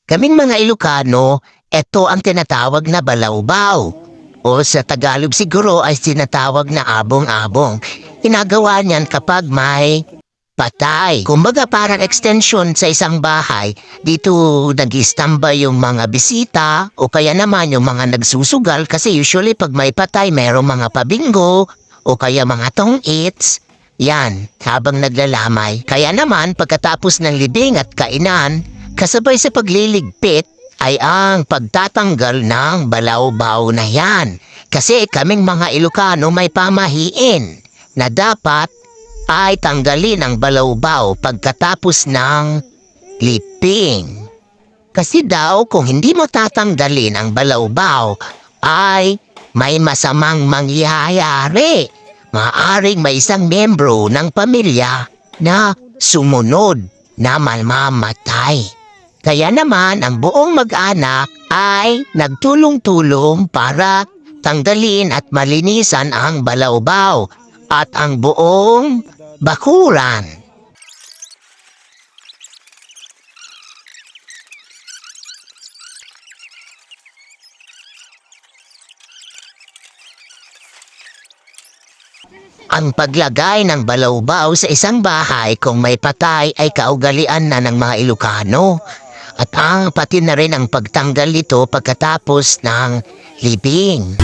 Kaming mga Ilocano, ito ang tinatawag na balawbaw. O sa Tagalog siguro ay tinatawag na abong-abong. Ginagawa niyan kapag may patay. Kumbaga parang extension sa isang bahay, dito nag-istambay yung mga bisita o kaya naman yung mga nagsusugal kasi usually pag may patay mayroong mga pabinggo o kaya mga tong-its. Yan, habang naglalamay. Kaya naman pagkatapos ng libing at kainan, kasabay sa pagliligpit ay ang pagtatanggal ng balawbaw na yan. Kasi kaming mga Ilocano may pamahiin na dapat ay tanggalin ang balawbaw pagkatapos ng liping. Kasi daw kung hindi mo tatanggalin ang balawbaw ay may masamang mangyayari. Maaring may isang membro ng pamilya na sumunod na mamamatay. Kaya naman ang buong mag-anak ay nagtulong-tulong para tanggalin at malinisan ang balawbaw at ang buong bakuran. Ang paglagay ng balawbaw sa isang bahay kung may patay ay kaugalian na ng mga Ilocano. At pati na rin ang pagtanggal nito pagkatapos ng libing.